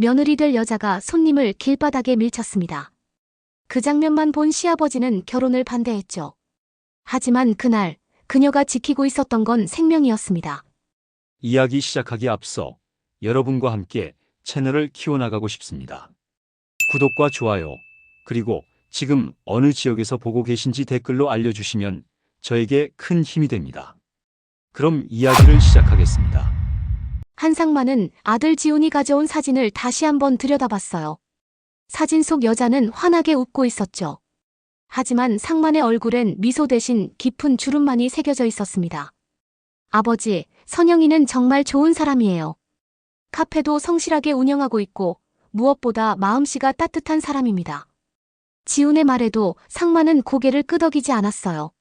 며느리 될 여자가 손님을 길바닥에 밀쳤습니다. 그 장면만 본 시아버지는 결혼을 반대했죠. 하지만 그날 그녀가 지키고 있었던 건 생명이었습니다. 이야기 시작하기 앞서 여러분과 함께 채널을 키워나가고 싶습니다. 구독과 좋아요, 그리고 지금 어느 지역에서 보고 계신지 댓글로 알려주시면 저에게 큰 힘이 됩니다. 그럼 이야기를 시작하겠습니다. 한상만은 아들 지훈이 가져온 사진을 다시 한번 들여다봤어요. 사진 속 여자는 환하게 웃고 있었죠. 하지만 상만의 얼굴엔 미소 대신 깊은 주름만이 새겨져 있었습니다. 아버지, 선영이는 정말 좋은 사람이에요. 카페도 성실하게 운영하고 있고 무엇보다 마음씨가 따뜻한 사람입니다. 지훈의 말에도 상만은 고개를 끄덕이지 않았어요.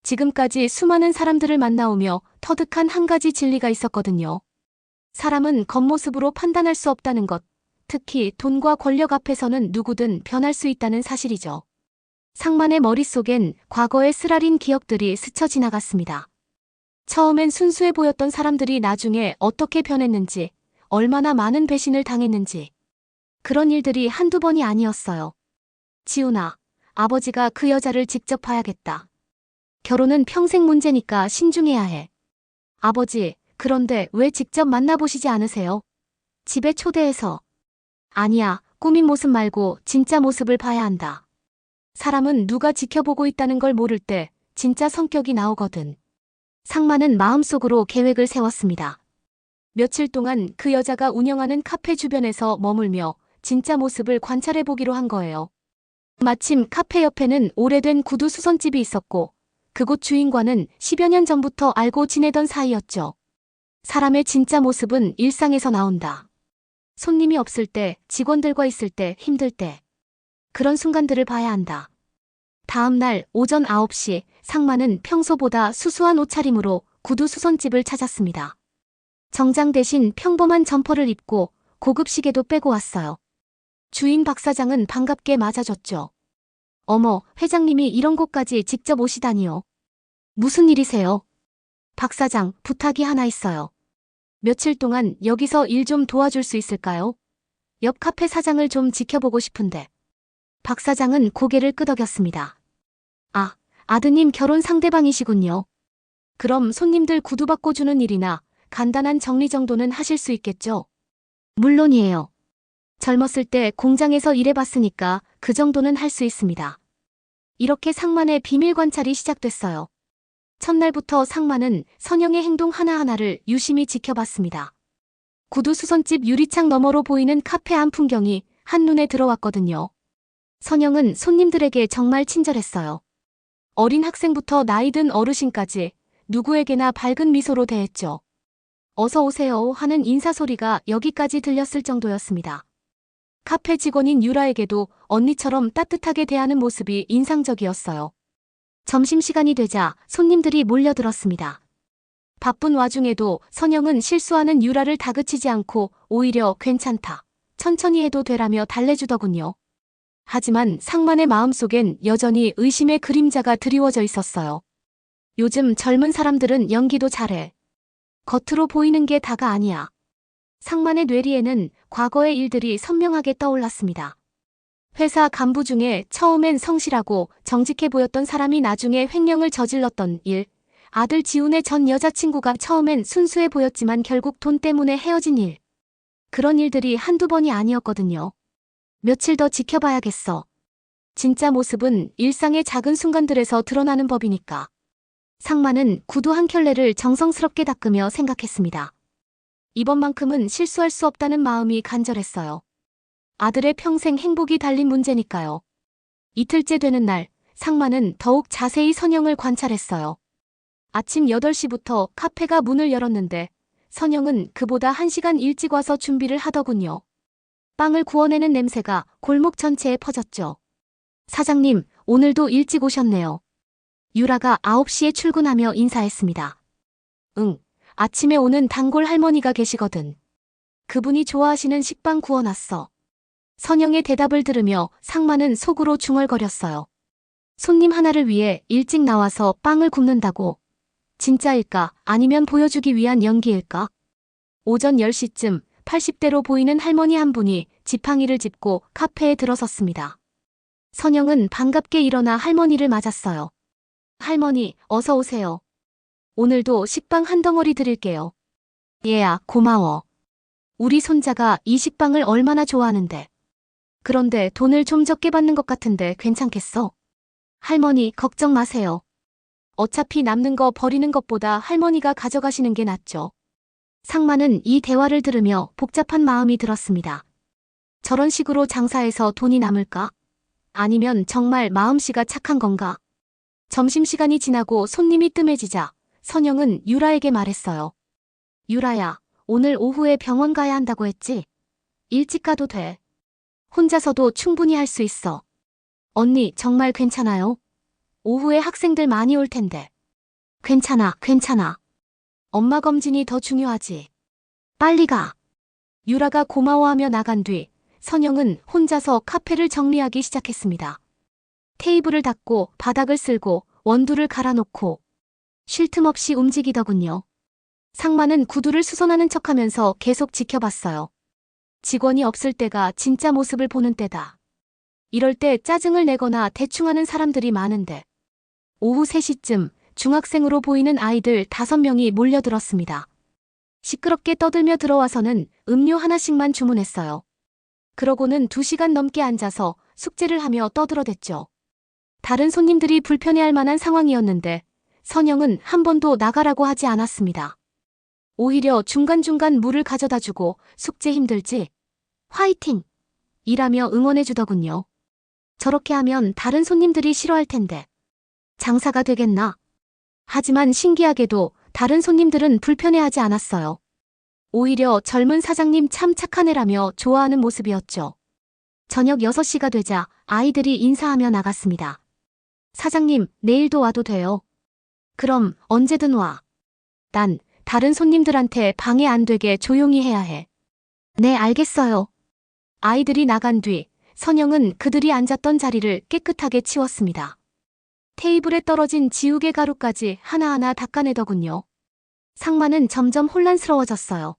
지금까지 수많은 사람들을 만나오며 터득한 한 가지 진리가 있었거든요. 사람은 겉모습으로 판단할 수 없다는 것, 특히 돈과 권력 앞에서는 누구든 변할 수 있다는 사실이죠. 상만의 머릿속엔 과거의 쓰라린 기억들이 스쳐 지나갔습니다. 처음엔 순수해 보였던 사람들이 나중에 어떻게 변했는지, 얼마나 많은 배신을 당했는지. 그런 일들이 한두 번이 아니었어요. 지훈아, 아버지가 그 여자를 직접 봐야겠다. 결혼은 평생 문제니까 신중해야 해. 아버지, 그런데 왜 직접 만나보시지 않으세요? 집에 초대해서. 아니야, 꾸민 모습 말고 진짜 모습을 봐야 한다. 사람은 누가 지켜보고 있다는 걸 모를 때 진짜 성격이 나오거든. 상만은 마음속으로 계획을 세웠습니다. 며칠 동안 그 여자가 운영하는 카페 주변에서 머물며 진짜 모습을 관찰해보기로 한 거예요. 마침 카페 옆에는 오래된 구두 수선집이 있었고 그곳 주인과는 10여 년 전부터 알고 지내던 사이였죠. 사람의 진짜 모습은 일상에서 나온다. 손님이 없을 때, 직원들과 있을 때, 힘들 때. 그런 순간들을 봐야 한다. 다음 날 오전 9시 상만은 평소보다 수수한 옷차림으로 구두 수선집을 찾았습니다. 정장 대신 평범한 점퍼를 입고 고급 시계도 빼고 왔어요. 주인 박 사장은 반갑게 맞아줬죠. 어머, 회장님이 이런 곳까지 직접 오시다니요. 무슨 일이세요? 박 사장, 부탁이 하나 있어요. 며칠 동안 여기서 일 좀 도와줄 수 있을까요? 옆 카페 사장을 좀 지켜보고 싶은데. 박 사장은 고개를 끄덕였습니다. 아, 아드님 결혼 상대방이시군요. 그럼 손님들 구두 바꿔주는 일이나 간단한 정리 정도는 하실 수 있겠죠? 물론이에요. 젊었을 때 공장에서 일해봤으니까 그 정도는 할 수 있습니다. 이렇게 상만의 비밀 관찰이 시작됐어요. 첫날부터 상만은 선영의 행동 하나하나를 유심히 지켜봤습니다. 구두 수선집 유리창 너머로 보이는 카페 안 풍경이 한눈에 들어왔거든요. 선영은 손님들에게 정말 친절했어요. 어린 학생부터 나이 든 어르신까지 누구에게나 밝은 미소로 대했죠. 어서 오세요 하는 인사소리가 여기까지 들렸을 정도였습니다. 카페 직원인 유라에게도 언니처럼 따뜻하게 대하는 모습이 인상적이었어요. 점심시간이 되자 손님들이 몰려들었습니다. 바쁜 와중에도 선영은 실수하는 유라를 다그치지 않고 오히려 괜찮다, 천천히 해도 되라며 달래주더군요. 하지만 상만의 마음속엔 여전히 의심의 그림자가 드리워져 있었어요. 요즘 젊은 사람들은 연기도 잘해. 겉으로 보이는 게 다가 아니야. 상만의 뇌리에는 과거의 일들이 선명하게 떠올랐습니다. 회사 간부 중에 처음엔 성실하고 정직해 보였던 사람이 나중에 횡령을 저질렀던 일, 아들 지훈의 전 여자친구가 처음엔 순수해 보였지만 결국 돈 때문에 헤어진 일. 그런 일들이 한두 번이 아니었거든요. 며칠 더 지켜봐야겠어. 진짜 모습은 일상의 작은 순간들에서 드러나는 법이니까. 상만은 구두 한 켤레를 정성스럽게 닦으며 생각했습니다. 이번만큼은 실수할 수 없다는 마음이 간절했어요. 아들의 평생 행복이 달린 문제니까요. 이틀째 되는 날, 상만은 더욱 자세히 선영을 관찰했어요. 아침 8시부터 카페가 문을 열었는데 선영은 그보다 1시간 일찍 와서 준비를 하더군요. 빵을 구워내는 냄새가 골목 전체에 퍼졌죠. 사장님, 오늘도 일찍 오셨네요. 유라가 9시에 출근하며 인사했습니다. 응, 아침에 오는 단골 할머니가 계시거든. 그분이 좋아하시는 식빵 구워놨어. 선영의 대답을 들으며 상만은 속으로 중얼거렸어요. 손님 하나를 위해 일찍 나와서 빵을 굽는다고. 진짜일까 아니면 보여주기 위한 연기일까? 오전 10시쯤 80대로 보이는 할머니 한 분이 지팡이를 짚고 카페에 들어섰습니다. 선영은 반갑게 일어나 할머니를 맞았어요. 할머니, 어서 오세요. 오늘도 식빵 한 덩어리 드릴게요. 얘야, 고마워. 우리 손자가 이 식빵을 얼마나 좋아하는데. 그런데 돈을 좀 적게 받는 것 같은데 괜찮겠어? 할머니, 걱정 마세요. 어차피 남는 거 버리는 것보다 할머니가 가져가시는 게 낫죠. 상마는 이 대화를 들으며 복잡한 마음이 들었습니다. 저런 식으로 장사해서 돈이 남을까? 아니면 정말 마음씨가 착한 건가? 점심시간이 지나고 손님이 뜸해지자 선영은 유라에게 말했어요. 유라야, 오늘 오후에 병원 가야 한다고 했지? 일찍 가도 돼. 혼자서도 충분히 할 수 있어. 언니, 정말 괜찮아요? 오후에 학생들 많이 올 텐데. 괜찮아, 괜찮아. 엄마 검진이 더 중요하지. 빨리 가. 유라가 고마워하며 나간 뒤 선영은 혼자서 카페를 정리하기 시작했습니다. 테이블을 닦고 바닥을 쓸고 원두를 갈아놓고 쉴 틈 없이 움직이더군요. 상마는 구두를 수선하는 척하면서 계속 지켜봤어요. 직원이 없을 때가 진짜 모습을 보는 때다. 이럴 때 짜증을 내거나 대충하는 사람들이 많은데 오후 3시쯤 중학생으로 보이는 아이들 5명이 몰려들었습니다. 시끄럽게 떠들며 들어와서는 음료 하나씩만 주문했어요. 그러고는 2시간 넘게 앉아서 숙제를 하며 떠들어댔죠. 다른 손님들이 불편해할 만한 상황이었는데 선영은 한 번도 나가라고 하지 않았습니다. 오히려 중간중간 물을 가져다주고 숙제 힘들지? 화이팅! 이라며 응원해주더군요. 저렇게 하면 다른 손님들이 싫어할 텐데 장사가 되겠나? 하지만 신기하게도 다른 손님들은 불편해하지 않았어요. 오히려 젊은 사장님 참 착한 애라며 좋아하는 모습이었죠. 저녁 6시가 되자 아이들이 인사하며 나갔습니다. 사장님, 내일도 와도 돼요. 그럼 언제든 와. 난 다른 손님들한테 방해 안 되게 조용히 해야 해. 네, 알겠어요. 아이들이 나간 뒤 선영은 그들이 앉았던 자리를 깨끗하게 치웠습니다. 테이블에 떨어진 지우개 가루까지 하나하나 닦아내더군요. 상마는 점점 혼란스러워졌어요.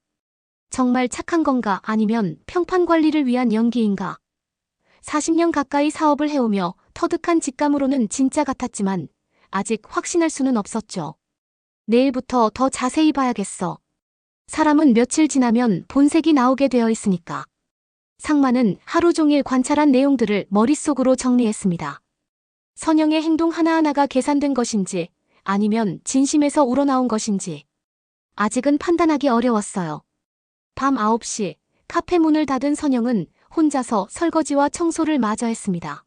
정말 착한 건가 아니면 평판 관리를 위한 연기인가? 40년 가까이 사업을 해오며 터득한 직감으로는 진짜 같았지만 아직 확신할 수는 없었죠. 내일부터 더 자세히 봐야겠어. 사람은 며칠 지나면 본색이 나오게 되어 있으니까. 상마는 하루 종일 관찰한 내용들을 머릿속으로 정리했습니다. 선영의 행동 하나하나가 계산된 것인지 아니면 진심에서 우러나온 것인지 아직은 판단하기 어려웠어요. 밤 9시 카페 문을 닫은 선영은 혼자서 설거지와 청소를 마저 했습니다.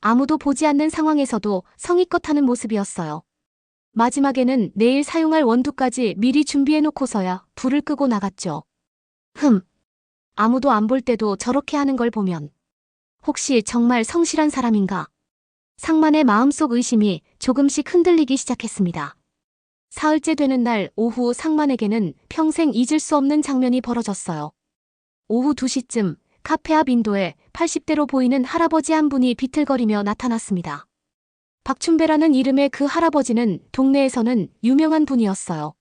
아무도 보지 않는 상황에서도 성의껏 하는 모습이었어요. 마지막에는 내일 사용할 원두까지 미리 준비해놓고서야 불을 끄고 나갔죠. 아무도 안 볼 때도 저렇게 하는 걸 보면 혹시 정말 성실한 사람인가? 상만의 마음속 의심이 조금씩 흔들리기 시작했습니다. 사흘째 되는 날 오후 상만에게는 평생 잊을 수 없는 장면이 벌어졌어요. 오후 2시쯤 카페 앞 인도에 80대로 보이는 할아버지 한 분이 비틀거리며 나타났습니다. 박춘배라는 이름의 그 할아버지는 동네에서는 유명한 분이었어요.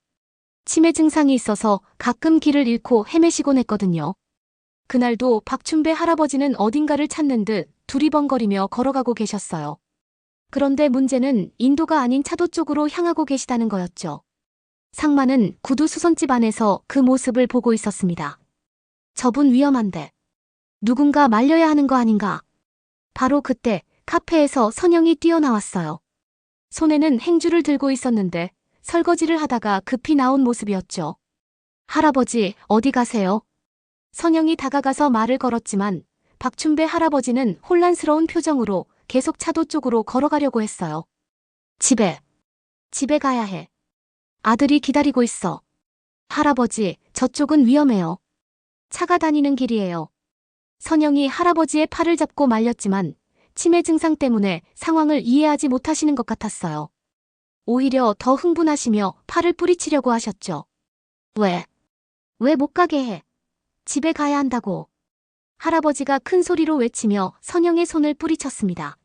치매 증상이 있어서 가끔 길을 잃고 헤매시곤 했거든요. 그날도 박춘배 할아버지는 어딘가를 찾는 듯 두리번거리며 걸어가고 계셨어요. 그런데 문제는 인도가 아닌 차도 쪽으로 향하고 계시다는 거였죠. 상마는 구두 수선집 안에서 그 모습을 보고 있었습니다. 저분 위험한데 누군가 말려야 하는 거 아닌가? 바로 그때 카페에서 선영이 뛰어나왔어요. 손에는 행주를 들고 있었는데 설거지를 하다가 급히 나온 모습이었죠. 할아버지, 어디 가세요? 선영이 다가가서 말을 걸었지만 박춘배 할아버지는 혼란스러운 표정으로 계속 차도 쪽으로 걸어가려고 했어요. 집에 가야 해. 아들이 기다리고 있어. 할아버지, 저쪽은 위험해요. 차가 다니는 길이에요. 선영이 할아버지의 팔을 잡고 말렸지만 치매 증상 때문에 상황을 이해하지 못하시는 것 같았어요. 오히려 더 흥분하시며 팔을 뿌리치려고 하셨죠. 왜 못 가게 해? 집에 가야 한다고. 할아버지가 큰 소리로 외치며 선영의 손을 뿌리쳤습니다.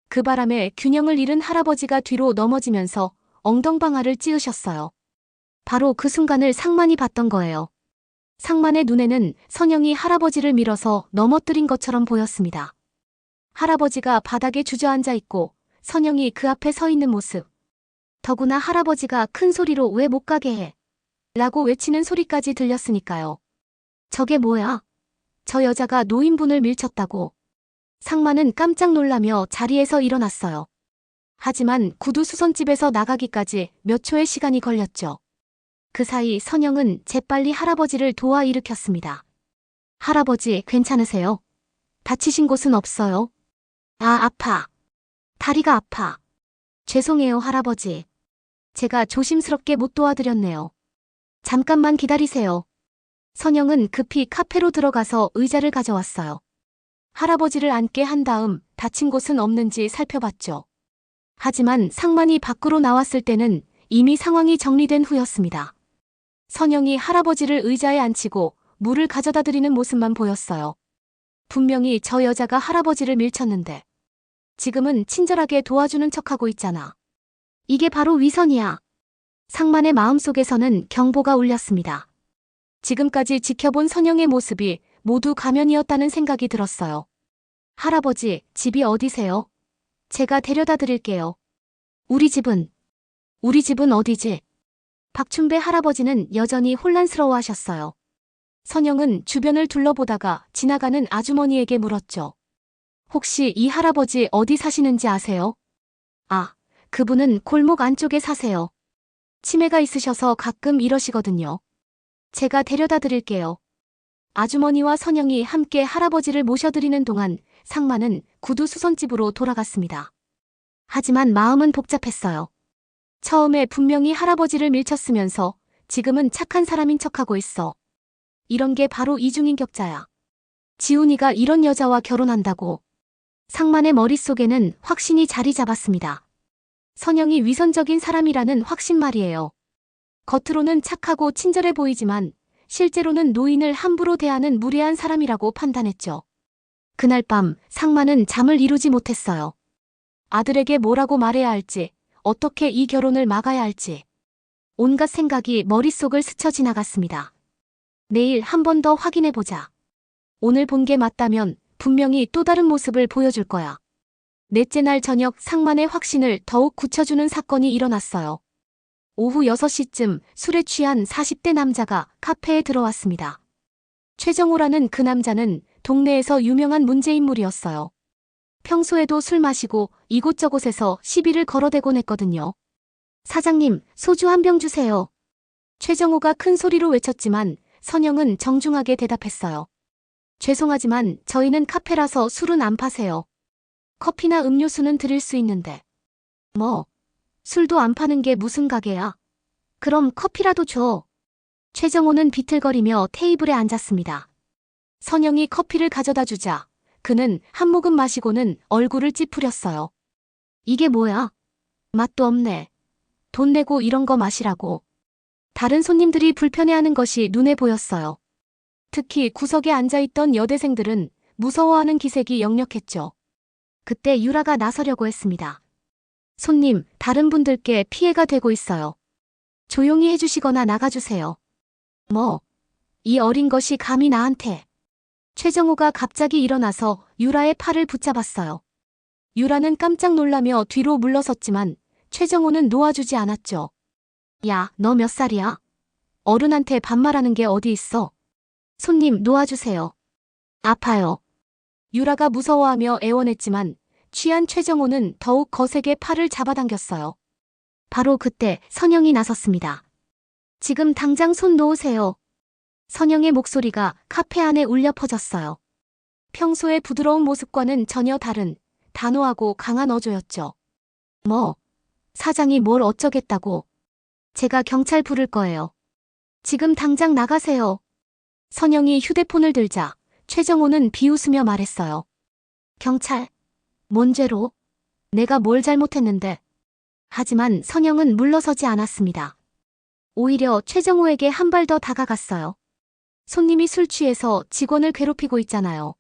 그 바람에 균형을 잃은 할아버지가 뒤로 넘어지면서 엉덩방아를 찌으셨어요. 바로 그 순간을 상만이 봤던 거예요. 상만의 눈에는 선영이 할아버지를 밀어서 넘어뜨린 것처럼 보였습니다. 할아버지가 바닥에 주저앉아 있고 선영이 그 앞에 서 있는 모습. 더구나 할아버지가 큰 소리로 왜 못 가게 해? 라고 외치는 소리까지 들렸으니까요. 저게 뭐야? 저 여자가 노인분을 밀쳤다고. 상만은 깜짝 놀라며 자리에서 일어났어요. 하지만 구두 수선집에서 나가기까지 몇 초의 시간이 걸렸죠. 그 사이 선영은 재빨리 할아버지를 도와 일으켰습니다. 할아버지, 괜찮으세요? 다치신 곳은 없어요? 아, 아파. 다리가 아파. 죄송해요, 할아버지. 제가 조심스럽게 못 도와드렸네요. 잠깐만 기다리세요. 선영은 급히 카페로 들어가서 의자를 가져왔어요. 할아버지를 앉게 한 다음 다친 곳은 없는지 살펴봤죠. 하지만 상만이 밖으로 나왔을 때는 이미 상황이 정리된 후였습니다. 선영이 할아버지를 의자에 앉히고 물을 가져다 드리는 모습만 보였어요. 분명히 저 여자가 할아버지를 밀쳤는데 지금은 친절하게 도와주는 척하고 있잖아. 이게 바로 위선이야. 상만의 마음속에서는 경보가 울렸습니다. 지금까지 지켜본 선영의 모습이 모두 가면이었다는 생각이 들었어요. 할아버지, 집이 어디세요? 제가 데려다 드릴게요. 우리 집은 어디지? 박춘배 할아버지는 여전히 혼란스러워하셨어요. 선영은 주변을 둘러보다가 지나가는 아주머니에게 물었죠. 혹시 이 할아버지 어디 사시는지 아세요? 아, 그분은 골목 안쪽에 사세요. 치매가 있으셔서 가끔 이러시거든요. 제가 데려다 드릴게요. 아주머니와 선영이 함께 할아버지를 모셔드리는 동안 상만은 구두 수선집으로 돌아갔습니다. 하지만 마음은 복잡했어요. 처음에 분명히 할아버지를 밀쳤으면서 지금은 착한 사람인 척하고 있어. 이런 게 바로 이중인격자야. 지훈이가 이런 여자와 결혼한다고. 상만의 머릿속에는 확신이 자리 잡았습니다. 선영이 위선적인 사람이라는 확신 말이에요. 겉으로는 착하고 친절해 보이지만 실제로는 노인을 함부로 대하는 무례한 사람이라고 판단했죠. 그날 밤 상만은 잠을 이루지 못했어요. 아들에게 뭐라고 말해야 할지, 어떻게 이 결혼을 막아야 할지. 온갖 생각이 머릿속을 스쳐 지나갔습니다. 내일 한 번 더 확인해보자. 오늘 본 게 맞다면 분명히 또 다른 모습을 보여줄 거야. 넷째 날 저녁 상만의 확신을 더욱 굳혀주는 사건이 일어났어요. 오후 6시쯤 술에 취한 40대 남자가 카페에 들어왔습니다. 최정호라는 그 남자는 동네에서 유명한 문제인물이었어요. 평소에도 술 마시고 이곳저곳에서 시비를 걸어대곤 했거든요. 사장님, 소주 한 병 주세요. 최정호가 큰 소리로 외쳤지만 선영은 정중하게 대답했어요. 죄송하지만 저희는 카페라서 술은 안 파세요. 커피나 음료수는 드릴 수 있는데. 뭐, 술도 안 파는 게 무슨 가게야? 그럼 커피라도 줘. 최정호는 비틀거리며 테이블에 앉았습니다. 선영이 커피를 가져다 주자 그는 한 모금 마시고는 얼굴을 찌푸렸어요. 이게 뭐야? 맛도 없네. 돈 내고 이런 거 마시라고. 다른 손님들이 불편해하는 것이 눈에 보였어요. 특히 구석에 앉아있던 여대생들은 무서워하는 기색이 역력했죠. 그때 유라가 나서려고 했습니다. 손님, 다른 분들께 피해가 되고 있어요. 조용히 해주시거나 나가주세요. 뭐? 이 어린 것이 감히 나한테. 최정호가 갑자기 일어나서 유라의 팔을 붙잡았어요. 유라는 깜짝 놀라며 뒤로 물러섰지만 최정호는 놓아주지 않았죠. 야, 너 몇 살이야? 어른한테 반말하는 게 어디 있어? 손님, 놓아주세요. 아파요. 유라가 무서워하며 애원했지만 취한 최정호는 더욱 거세게 팔을 잡아당겼어요. 바로 그때 선영이 나섰습니다. 지금 당장 손 놓으세요. 선영의 목소리가 카페 안에 울려 퍼졌어요. 평소의 부드러운 모습과는 전혀 다른 단호하고 강한 어조였죠. 뭐, 사장이 뭘 어쩌겠다고. 제가 경찰 부를 거예요. 지금 당장 나가세요. 선영이 휴대폰을 들자 최정호는 비웃으며 말했어요. 경찰? 뭔 죄로? 내가 뭘 잘못했는데. 하지만 선영은 물러서지 않았습니다. 오히려 최정호에게 한 발 더 다가갔어요. 손님이 술 취해서 직원을 괴롭히고 있잖아요.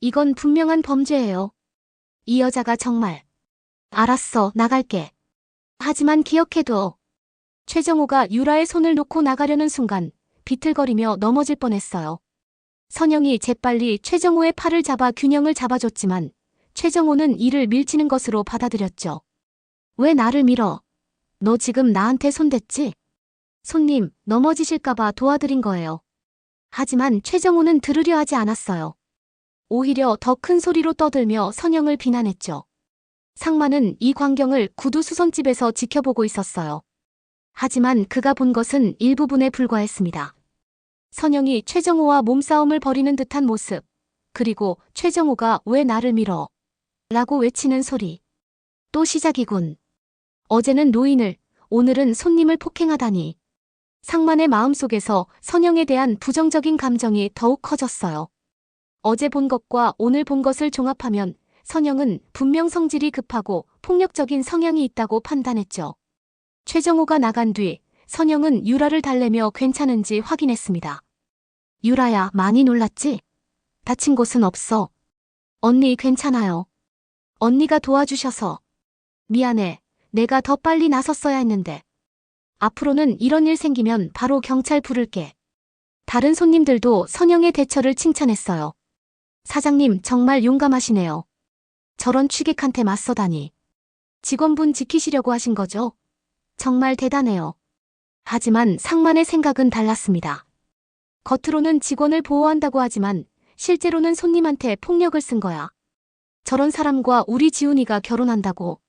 이건 분명한 범죄예요. 이 여자가 정말. 알았어, 나갈게. 하지만 기억해둬. 최정호가 유라의 손을 놓고 나가려는 순간 비틀거리며 넘어질 뻔했어요. 선영이 재빨리 최정호의 팔을 잡아 균형을 잡아줬지만 최정호는 이를 밀치는 것으로 받아들였죠. 왜 나를 밀어? 너 지금 나한테 손댔지? 손님, 넘어지실까봐 도와드린 거예요. 하지만 최정호는 들으려 하지 않았어요. 오히려 더 큰 소리로 떠들며 선영을 비난했죠. 상마는 이 광경을 구두 수선집에서 지켜보고 있었어요. 하지만 그가 본 것은 일부분에 불과했습니다. 선영이 최정호와 몸싸움을 벌이는 듯한 모습, 그리고 최정호가 왜 나를 밀어? 라고 외치는 소리. 또 시작이군. 어제는 노인을, 오늘은 손님을 폭행하다니. 상만의 마음속에서 선영에 대한 부정적인 감정이 더욱 커졌어요. 어제 본 것과 오늘 본 것을 종합하면 선영은 분명 성질이 급하고 폭력적인 성향이 있다고 판단했죠. 최정호가 나간 뒤 선영은 유라를 달래며 괜찮은지 확인했습니다. 유라야, 많이 놀랐지? 다친 곳은 없어. 언니 괜찮아요. 언니가 도와주셔서. 미안해. 내가 더 빨리 나섰어야 했는데. 앞으로는 이런 일 생기면 바로 경찰 부를게. 다른 손님들도 선영의 대처를 칭찬했어요. 사장님 정말 용감하시네요. 저런 취객한테 맞서다니. 직원분 지키시려고 하신 거죠? 정말 대단해요. 하지만 상만의 생각은 달랐습니다. 겉으로는 직원을 보호한다고 하지만 실제로는 손님한테 폭력을 쓴 거야. 저런 사람과 우리 지훈이가 결혼한다고.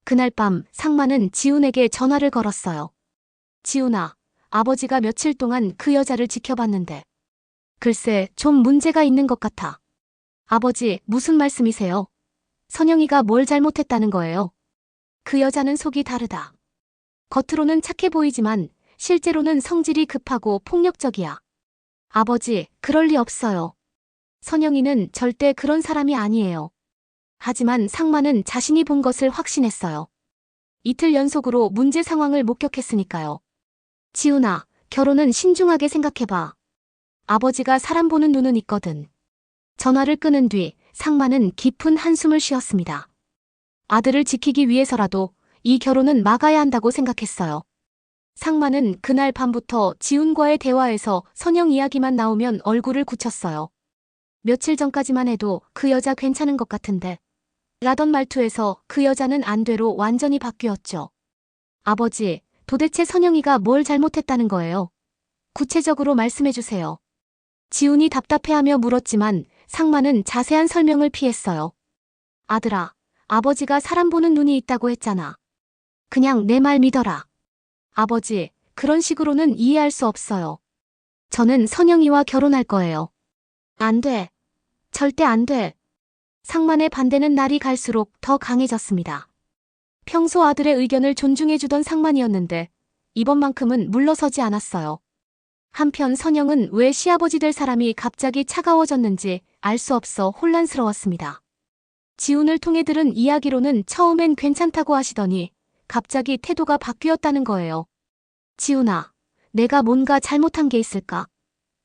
그날 밤 상만은 지훈에게 전화를 걸었어요. 지훈아, 아버지가 며칠 동안 그 여자를 지켜봤는데. 글쎄, 좀 문제가 있는 것 같아. 아버지, 무슨 말씀이세요? 선영이가 뭘 잘못했다는 거예요? 그 여자는 속이 다르다. 겉으로는 착해 보이지만 실제로는 성질이 급하고 폭력적이야. 아버지, 그럴 리 없어요. 선영이는 절대 그런 사람이 아니에요. 하지만 상만은 자신이 본 것을 확신했어요. 이틀 연속으로 문제 상황을 목격했으니까요. 지훈아, 결혼은 신중하게 생각해봐. 아버지가 사람 보는 눈은 있거든. 전화를 끊은 뒤 상만은 깊은 한숨을 쉬었습니다. 아들을 지키기 위해서라도 이 결혼은 막아야 한다고 생각했어요. 상만은 그날 밤부터 지훈과의 대화에서 선영 이야기만 나오면 얼굴을 굳혔어요. 며칠 전까지만 해도 그 여자 괜찮은 것 같은데 라던 말투에서 그 여자는 안되로 완전히 바뀌었죠. 아버지, 도대체 선영이가 뭘 잘못했다는 거예요? 구체적으로 말씀해주세요. 지훈이 답답해하며 물었지만 상만은 자세한 설명을 피했어요. 아들아, 아버지가 사람 보는 눈이 있다고 했잖아. 그냥 내 말 믿어라. 아버지, 그런 식으로는 이해할 수 없어요. 저는 선영이와 결혼할 거예요. 안 돼. 절대 안 돼. 상만의 반대는 날이 갈수록 더 강해졌습니다. 평소 아들의 의견을 존중해주던 상만이었는데 이번만큼은 물러서지 않았어요. 한편 선영은 왜 시아버지 될 사람이 갑자기 차가워졌는지 알 수 없어 혼란스러웠습니다. 지훈을 통해 들은 이야기로는 처음엔 괜찮다고 하시더니 갑자기 태도가 바뀌었다는 거예요. 지훈아, 내가 뭔가 잘못한 게 있을까?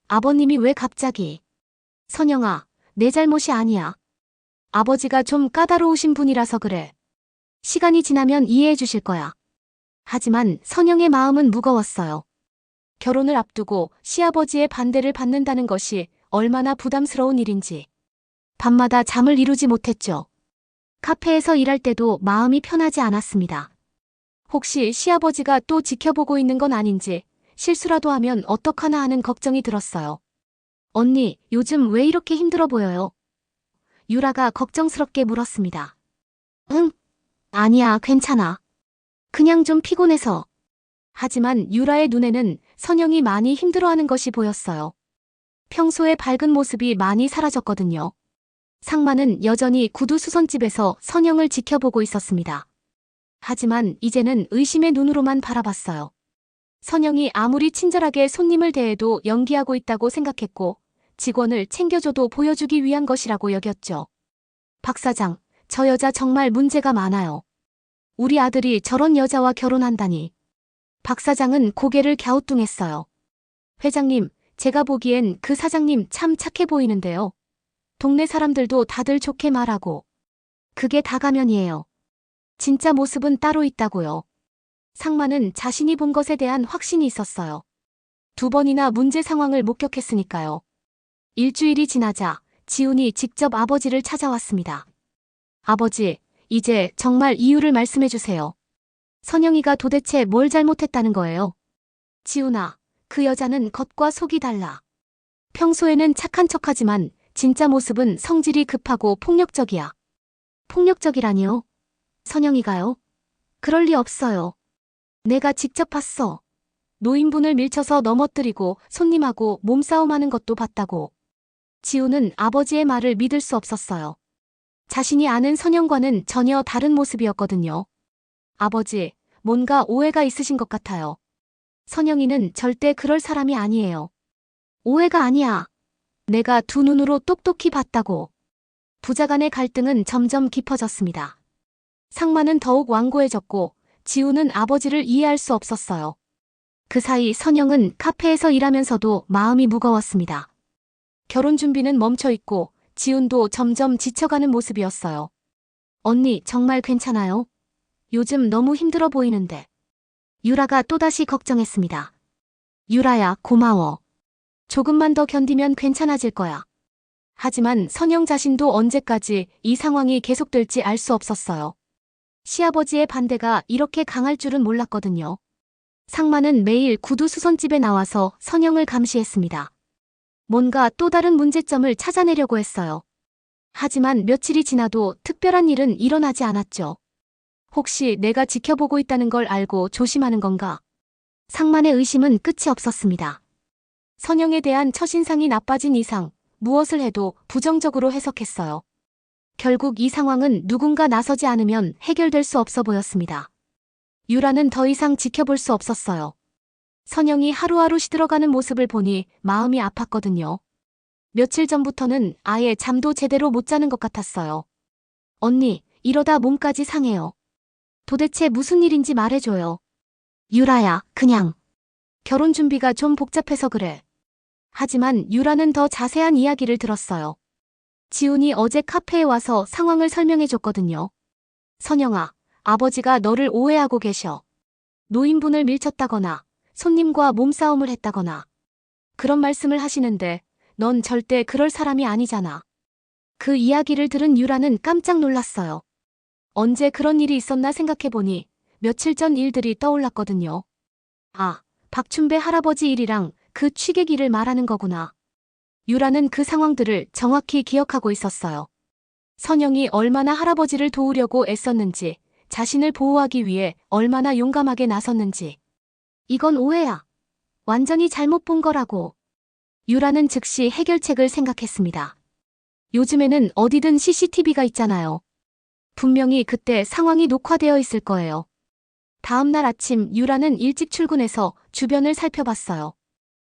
아버님이 왜 갑자기? 선영아, 내 잘못이 아니야. 아버지가 좀 까다로우신 분이라서 그래. 시간이 지나면 이해해 주실 거야. 하지만 선영의 마음은 무거웠어요. 결혼을 앞두고 시아버지의 반대를 받는다는 것이 얼마나 부담스러운 일인지. 밤마다 잠을 이루지 못했죠. 카페에서 일할 때도 마음이 편하지 않았습니다. 혹시 시아버지가 또 지켜보고 있는 건 아닌지 실수라도 하면 어떡하나 하는 걱정이 들었어요. 언니, 요즘 왜 이렇게 힘들어 보여요? 유라가 걱정스럽게 물었습니다. 응? 아니야, 괜찮아. 그냥 좀 피곤해서. 하지만 유라의 눈에는 선영이 많이 힘들어하는 것이 보였어요. 평소의 밝은 모습이 많이 사라졌거든요. 상만은 여전히 구두 수선집에서 선영을 지켜보고 있었습니다. 하지만 이제는 의심의 눈으로만 바라봤어요. 선영이 아무리 친절하게 손님을 대해도 연기하고 있다고 생각했고 직원을 챙겨줘도 보여주기 위한 것이라고 여겼죠. 박 사장, 저 여자 정말 문제가 많아요. 우리 아들이 저런 여자와 결혼한다니. 박 사장은 고개를 갸우뚱했어요. 회장님, 제가 보기엔 그 사장님 참 착해 보이는데요. 동네 사람들도 다들 좋게 말하고. 그게 다 가면이에요. 진짜 모습은 따로 있다고요. 상만은 자신이 본 것에 대한 확신이 있었어요. 2번이나 문제 상황을 목격했으니까요. 일주일이 지나자 지훈이 직접 아버지를 찾아왔습니다. 아버지, 이제 정말 이유를 말씀해 주세요. 선영이가 도대체 뭘 잘못했다는 거예요? 지훈아, 그 여자는 겉과 속이 달라. 평소에는 착한 척하지만 진짜 모습은 성질이 급하고 폭력적이야. 폭력적이라니요? 선영이가요? 그럴 리 없어요. 내가 직접 봤어. 노인분을 밀쳐서 넘어뜨리고 손님하고 몸싸움하는 것도 봤다고. 지훈은 아버지의 말을 믿을 수 없었어요. 자신이 아는 선영과는 전혀 다른 모습이었거든요. 아버지, 뭔가 오해가 있으신 것 같아요. 선영이는 절대 그럴 사람이 아니에요. 오해가 아니야. 내가 두 눈으로 똑똑히 봤다고. 부자 간의 갈등은 점점 깊어졌습니다. 상마는 더욱 완고해졌고 지훈은 아버지를 이해할 수 없었어요. 그 사이 선영은 카페에서 일하면서도 마음이 무거웠습니다. 결혼 준비는 멈춰있고 지훈도 점점 지쳐가는 모습이었어요. 언니, 정말 괜찮아요? 요즘 너무 힘들어 보이는데. 유라가 또다시 걱정했습니다. 유라야, 고마워. 조금만 더 견디면 괜찮아질 거야. 하지만 선영 자신도 언제까지 이 상황이 계속될지 알 수 없었어요. 시아버지의 반대가 이렇게 강할 줄은 몰랐거든요. 상마는 매일 구두 수선집에 나와서 선영을 감시했습니다. 뭔가 또 다른 문제점을 찾아내려고 했어요. 하지만 며칠이 지나도 특별한 일은 일어나지 않았죠. 혹시 내가 지켜보고 있다는 걸 알고 조심하는 건가? 상만의 의심은 끝이 없었습니다. 선영에 대한 첫인상이 나빠진 이상 무엇을 해도 부정적으로 해석했어요. 결국 이 상황은 누군가 나서지 않으면 해결될 수 없어 보였습니다. 유라는 더 이상 지켜볼 수 없었어요. 선영이 하루하루 시들어가는 모습을 보니 마음이 아팠거든요. 며칠 전부터는 아예 잠도 제대로 못 자는 것 같았어요. 언니, 이러다 몸까지 상해요. 도대체 무슨 일인지 말해줘요. 유라야, 그냥. 결혼 준비가 좀 복잡해서 그래. 하지만 유라는 더 자세한 이야기를 들었어요. 지훈이 어제 카페에 와서 상황을 설명해줬거든요. 선영아, 아버지가 너를 오해하고 계셔. 노인분을 밀쳤다거나 손님과 몸싸움을 했다거나 그런 말씀을 하시는데 넌 절대 그럴 사람이 아니잖아. 그 이야기를 들은 유라는 깜짝 놀랐어요. 언제 그런 일이 있었나 생각해보니 며칠 전 일들이 떠올랐거든요. 아, 박춘배 할아버지 일이랑 그 취객 일을 말하는 거구나. 유라는 그 상황들을 정확히 기억하고 있었어요. 선영이 얼마나 할아버지를 도우려고 애썼는지, 자신을 보호하기 위해 얼마나 용감하게 나섰는지. 이건 오해야. 완전히 잘못 본 거라고. 유라는 즉시 해결책을 생각했습니다. 요즘에는 어디든 CCTV가 있잖아요. 분명히 그때 상황이 녹화되어 있을 거예요. 다음 날 아침 유라는 일찍 출근해서 주변을 살펴봤어요.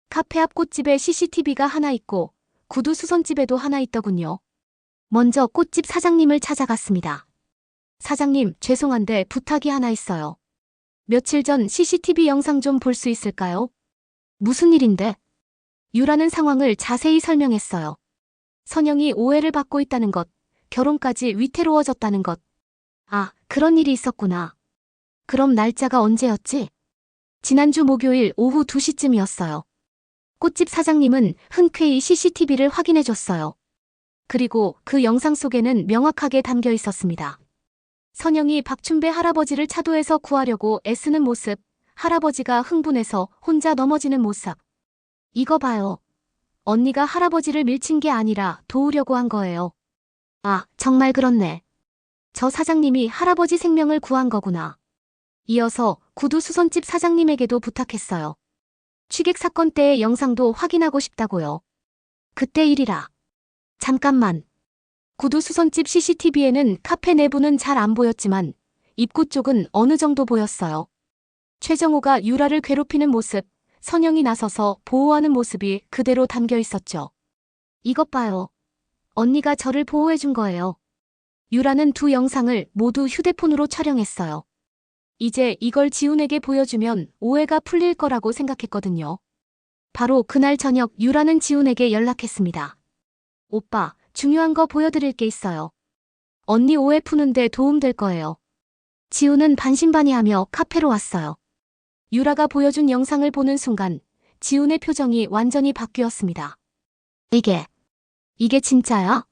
카페 앞 꽃집에 CCTV가 하나 있고 구두 수선집에도 하나 있더군요. 먼저 꽃집 사장님을 찾아갔습니다. 사장님, 죄송한데 부탁이 하나 있어요. 며칠 전 CCTV 영상 좀 볼 수 있을까요? 무슨 일인데? 유라는 상황을 자세히 설명했어요. 선영이 오해를 받고 있다는 것, 결혼까지 위태로워졌다는 것. 아, 그런 일이 있었구나. 그럼 날짜가 언제였지? 지난주 목요일 오후 2시쯤이었어요. 꽃집 사장님은 흔쾌히 CCTV를 확인해줬어요. 그리고 그 영상 속에는 명확하게 담겨 있었습니다. 선영이 박춘배 할아버지를 차도에서 구하려고 애쓰는 모습, 할아버지가 흥분해서 혼자 넘어지는 모습. 이거 봐요. 언니가 할아버지를 밀친 게 아니라 도우려고 한 거예요. 아, 정말 그렇네. 저 사장님이 할아버지 생명을 구한 거구나. 이어서 구두 수선집 사장님에게도 부탁했어요. 취객 사건 때의 영상도 확인하고 싶다고요. 그때 일이라. 잠깐만. 구두 수선집 CCTV에는 카페 내부는 잘 안 보였지만 입구 쪽은 어느 정도 보였어요. 최정호가 유라를 괴롭히는 모습, 선영이 나서서 보호하는 모습이 그대로 담겨 있었죠. 이것 봐요. 언니가 저를 보호해준 거예요. 유라는 두 영상을 모두 휴대폰으로 촬영했어요. 이제 이걸 지훈에게 보여주면 오해가 풀릴 거라고 생각했거든요. 바로 그날 저녁 유라는 지훈에게 연락했습니다. 오빠, 중요한 거 보여드릴 게 있어요. 언니 오해 푸는데 도움될 거예요. 지훈은 반신반의하며 카페로 왔어요. 유라가 보여준 영상을 보는 순간 지훈의 표정이 완전히 바뀌었습니다. 이게 진짜야?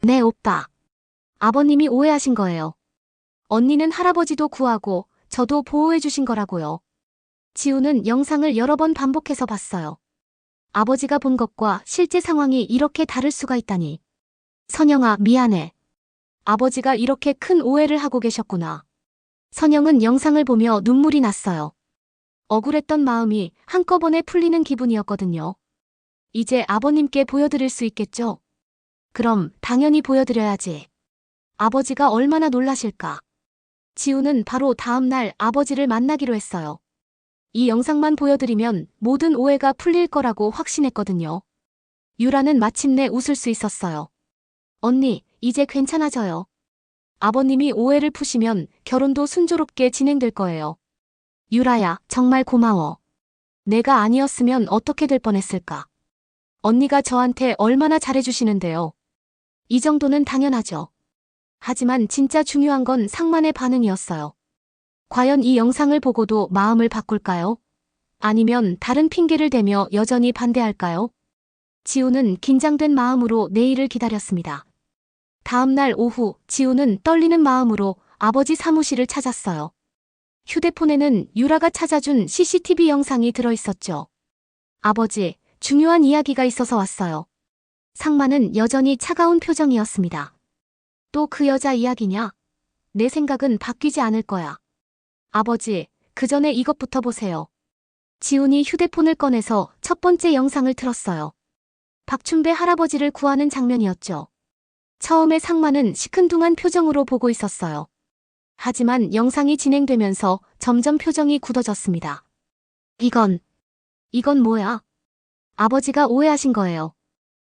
네, 오빠. 아버님이 오해하신 거예요. 언니는 할아버지도 구하고 저도 보호해 주신 거라고요. 지훈은 영상을 여러 번 반복해서 봤어요. 아버지가 본 것과 실제 상황이 이렇게 다를 수가 있다니. 선영아, 미안해. 아버지가 이렇게 큰 오해를 하고 계셨구나. 선영은 영상을 보며 눈물이 났어요. 억울했던 마음이 한꺼번에 풀리는 기분이었거든요. 이제 아버님께 보여드릴 수 있겠죠? 그럼 당연히 보여드려야지. 아버지가 얼마나 놀라실까. 지훈은 바로 다음 날 아버지를 만나기로 했어요. 이 영상만 보여드리면 모든 오해가 풀릴 거라고 확신했거든요. 유라는 마침내 웃을 수 있었어요. 언니, 이제 괜찮아져요. 아버님이 오해를 푸시면 결혼도 순조롭게 진행될 거예요. 유라야, 정말 고마워. 내가 아니었으면 어떻게 될 뻔했을까. 언니가 저한테 얼마나 잘해주시는데요. 이 정도는 당연하죠. 하지만 진짜 중요한 건 상만의 반응이었어요. 과연 이 영상을 보고도 마음을 바꿀까요? 아니면 다른 핑계를 대며 여전히 반대할까요? 지우는 긴장된 마음으로 내일을 기다렸습니다. 다음 날 오후 지우는 떨리는 마음으로 아버지 사무실을 찾았어요. 휴대폰에는 유라가 찾아준 CCTV 영상이 들어있었죠. 아버지, 중요한 이야기가 있어서 왔어요. 상만은 여전히 차가운 표정이었습니다. 또 그 여자 이야기냐? 내 생각은 바뀌지 않을 거야. 아버지, 그 전에 이것부터 보세요. 지훈이 휴대폰을 꺼내서 첫 번째 영상을 틀었어요. 박춘배 할아버지를 구하는 장면이었죠. 처음에 상만은 시큰둥한 표정으로 보고 있었어요. 하지만 영상이 진행되면서 점점 표정이 굳어졌습니다. 이건 뭐야? 아버지가 오해하신 거예요.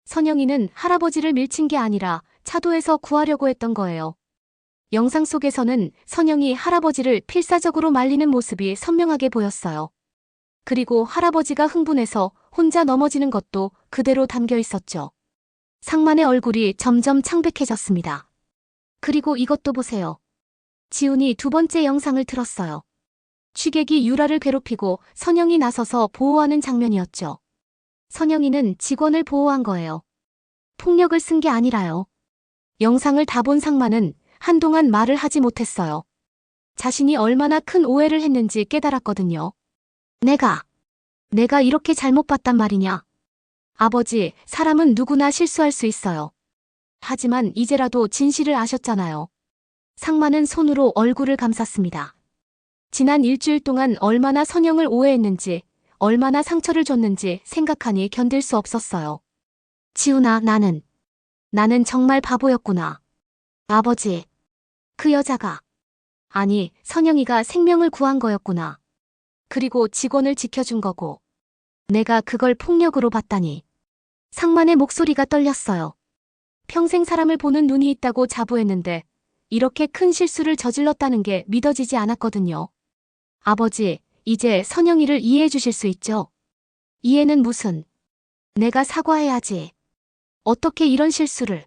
선영이는 할아버지를 밀친 게 아니라 차도에서 구하려고 했던 거예요. 영상 속에서는 선영이 할아버지를 필사적으로 말리는 모습이 선명하게 보였어요. 그리고 할아버지가 흥분해서 혼자 넘어지는 것도 그대로 담겨 있었죠. 상만의 얼굴이 점점 창백해졌습니다. 그리고 이것도 보세요. 지훈이 두 번째 영상을 틀었어요. 취객이 유라를 괴롭히고 선영이 나서서 보호하는 장면이었죠. 선영이는 직원을 보호한 거예요. 폭력을 쓴 게 아니라요. 영상을 다 본 상만은 한동안 말을 하지 못했어요. 자신이 얼마나 큰 오해를 했는지 깨달았거든요. 내가 이렇게 잘못 봤단 말이냐. 아버지, 사람은 누구나 실수할 수 있어요. 하지만 이제라도 진실을 아셨잖아요. 상만은 손으로 얼굴을 감쌌습니다. 지난 일주일 동안 얼마나 선영을 오해했는지, 얼마나 상처를 줬는지 생각하니 견딜 수 없었어요. 지훈아, 나는 정말 바보였구나. 아버지, 그 여자가, 아니, 선영이가 생명을 구한 거였구나. 그리고 직원을 지켜준 거고. 내가 그걸 폭력으로 봤다니. 상만의 목소리가 떨렸어요. 평생 사람을 보는 눈이 있다고 자부했는데 이렇게 큰 실수를 저질렀다는 게 믿어지지 않았거든요. 아버지, 이제 선영이를 이해해 주실 수 있죠? 이해는 무슨. 내가 사과해야지. 어떻게 이런 실수를.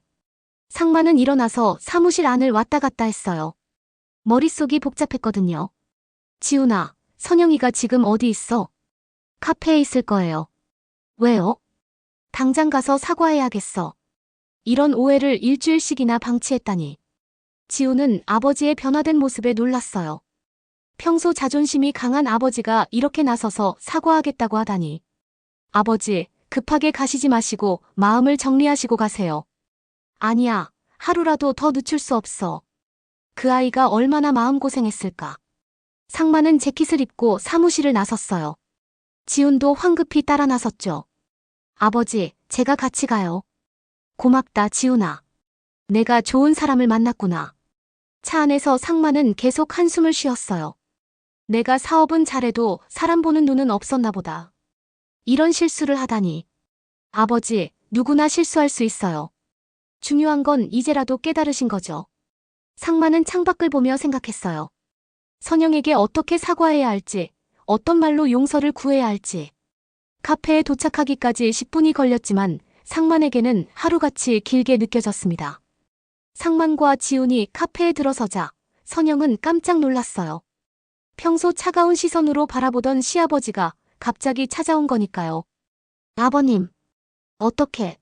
상만은 일어나서 사무실 안을 왔다 갔다 했어요. 머릿속이 복잡했거든요. 지훈아, 선영이가 지금 어디 있어? 카페에 있을 거예요. 왜요? 당장 가서 사과해야겠어. 이런 오해를 일주일씩이나 방치했다니. 지훈은 아버지의 변화된 모습에 놀랐어요. 평소 자존심이 강한 아버지가 이렇게 나서서 사과하겠다고 하다니. 아버지, 급하게 가시지 마시고 마음을 정리하시고 가세요. 아니야, 하루라도 더 늦출 수 없어. 그 아이가 얼마나 마음고생했을까. 상만은 재킷을 입고 사무실을 나섰어요. 지훈도 황급히 따라 나섰죠. 아버지, 제가 같이 가요. 고맙다, 지훈아. 내가 좋은 사람을 만났구나. 차 안에서 상만은 계속 한숨을 쉬었어요. 내가 사업은 잘해도 사람 보는 눈은 없었나 보다. 이런 실수를 하다니. 아버지, 누구나 실수할 수 있어요. 중요한 건 이제라도 깨달으신 거죠. 상만은 창밖을 보며 생각했어요. 선영에게 어떻게 사과해야 할지, 어떤 말로 용서를 구해야 할지. 카페에 도착하기까지 10분이 걸렸지만 상만에게는 하루같이 길게 느껴졌습니다. 상만과 지훈이 카페에 들어서자 선영은 깜짝 놀랐어요. 평소 차가운 시선으로 바라보던 시아버지가 갑자기 찾아온 거니까요. 아버님, 어떻게?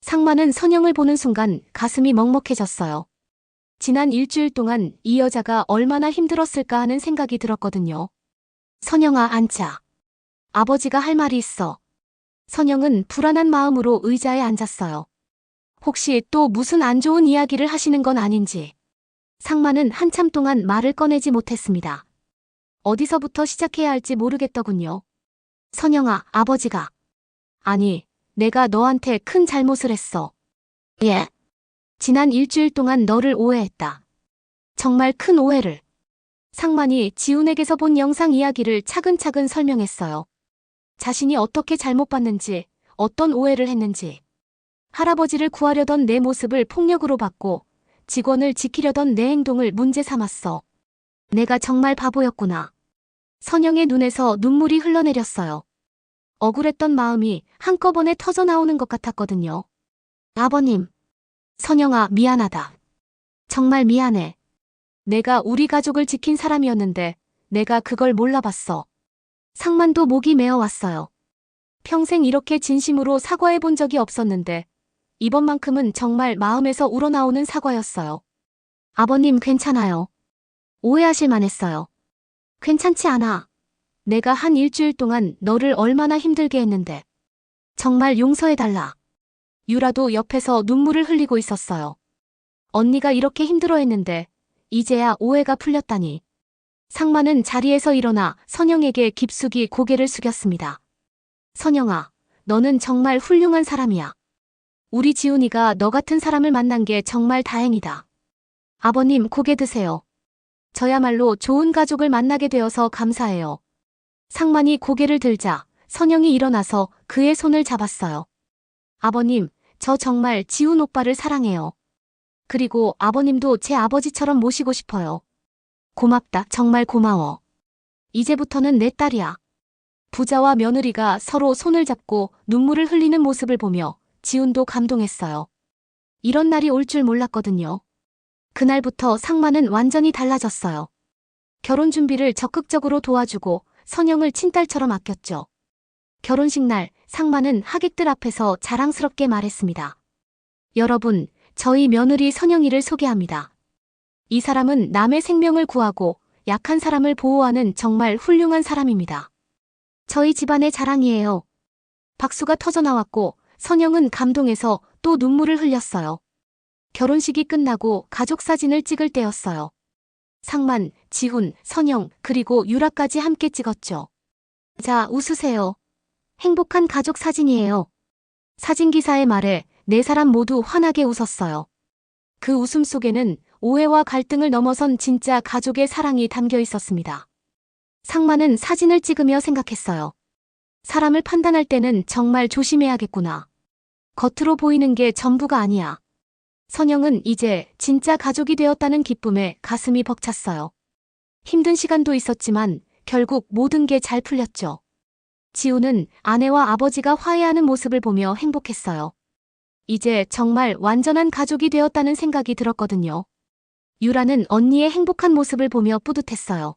상만은 선영을 보는 순간 가슴이 먹먹해졌어요. 지난 일주일 동안 이 여자가 얼마나 힘들었을까 하는 생각이 들었거든요. 선영아, 앉자. 아버지가 할 말이 있어. 선영은 불안한 마음으로 의자에 앉았어요. 혹시 또 무슨 안 좋은 이야기를 하시는 건 아닌지. 상만은 한참 동안 말을 꺼내지 못했습니다. 어디서부터 시작해야 할지 모르겠더군요. 선영아, 아버지가. 아니, 내가 너한테 큰 잘못을 했어. 예. 지난 일주일 동안 너를 오해했다. 정말 큰 오해를. 상만이 지훈에게서 본 영상 이야기를 차근차근 설명했어요. 자신이 어떻게 잘못 봤는지, 어떤 오해를 했는지. 할아버지를 구하려던 내 모습을 폭력으로 봤고, 직원을 지키려던 내 행동을 문제 삼았어. 내가 정말 바보였구나. 선영의 눈에서 눈물이 흘러내렸어요. 억울했던 마음이 한꺼번에 터져나오는 것 같았거든요. 아버님. 선영아, 미안하다. 정말 미안해. 내가 우리 가족을 지킨 사람이었는데 내가 그걸 몰라봤어. 상만도 목이 메어왔어요. 평생 이렇게 진심으로 사과해 본 적이 없었는데 이번만큼은 정말 마음에서 우러나오는 사과였어요. 아버님, 괜찮아요. 오해하실 만했어요. 괜찮지 않아. 내가 한 일주일 동안 너를 얼마나 힘들게 했는데. 정말 용서해달라. 유라도 옆에서 눈물을 흘리고 있었어요. 언니가 이렇게 힘들어했는데 이제야 오해가 풀렸다니. 상만은 자리에서 일어나 선영에게 깊숙이 고개를 숙였습니다. 선영아, 너는 정말 훌륭한 사람이야. 우리 지훈이가 너 같은 사람을 만난 게 정말 다행이다. 아버님, 고개 드세요. 저야말로 좋은 가족을 만나게 되어서 감사해요. 상만이 고개를 들자 선영이 일어나서 그의 손을 잡았어요. 아버님, 저 정말 지훈 오빠를 사랑해요. 그리고 아버님도 제 아버지처럼 모시고 싶어요. 고맙다, 정말 고마워. 이제부터는 내 딸이야. 부자와 며느리가 서로 손을 잡고 눈물을 흘리는 모습을 보며 지훈도 감동했어요. 이런 날이 올 줄 몰랐거든요. 그날부터 상만은 완전히 달라졌어요. 결혼 준비를 적극적으로 도와주고 선영을 친딸처럼 아꼈죠. 결혼식 날 상만은 하객들 앞에서 자랑스럽게 말했습니다. 여러분, 저희 며느리 선영이를 소개합니다. 이 사람은 남의 생명을 구하고 약한 사람을 보호하는 정말 훌륭한 사람입니다. 저희 집안의 자랑이에요. 박수가 터져나왔고 선영은 감동해서 또 눈물을 흘렸어요. 결혼식이 끝나고 가족 사진을 찍을 때였어요. 상만, 지훈, 선영, 그리고 유라까지 함께 찍었죠. 자, 웃으세요. 행복한 가족 사진이에요. 사진기사의 말에 네 사람 모두 환하게 웃었어요. 그 웃음 속에는 오해와 갈등을 넘어선 진짜 가족의 사랑이 담겨 있었습니다. 상만은 사진을 찍으며 생각했어요. 사람을 판단할 때는 정말 조심해야겠구나. 겉으로 보이는 게 전부가 아니야. 선영은 이제 진짜 가족이 되었다는 기쁨에 가슴이 벅찼어요. 힘든 시간도 있었지만 결국 모든 게 잘 풀렸죠. 지훈은 아내와 아버지가 화해하는 모습을 보며 행복했어요. 이제 정말 완전한 가족이 되었다는 생각이 들었거든요. 유라는 언니의 행복한 모습을 보며 뿌듯했어요.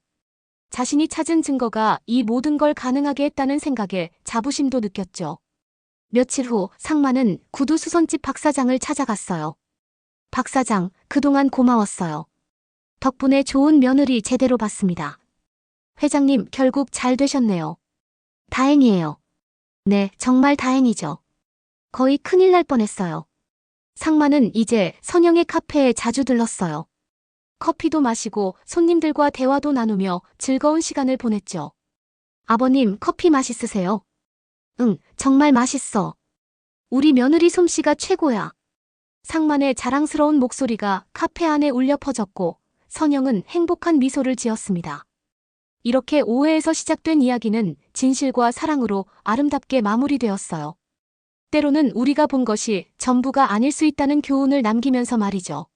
자신이 찾은 증거가 이 모든 걸 가능하게 했다는 생각에 자부심도 느꼈죠. 며칠 후 상만은 구두 수선집 박 사장을 찾아갔어요. 박 사장, 그동안 고마웠어요. 덕분에 좋은 며느리 제대로 봤습니다. 회장님, 결국 잘 되셨네요. 다행이에요. 네, 정말 다행이죠. 거의 큰일 날 뻔했어요. 상만은 이제 선영의 카페에 자주 들렀어요. 커피도 마시고 손님들과 대화도 나누며 즐거운 시간을 보냈죠. 아버님, 커피 맛있으세요? 응, 정말 맛있어. 우리 며느리 솜씨가 최고야. 상만의 자랑스러운 목소리가 카페 안에 울려 퍼졌고 선영은 행복한 미소를 지었습니다. 이렇게 오해에서 시작된 이야기는 진실과 사랑으로 아름답게 마무리되었어요. 때로는 우리가 본 것이 전부가 아닐 수 있다는 교훈을 남기면서 말이죠.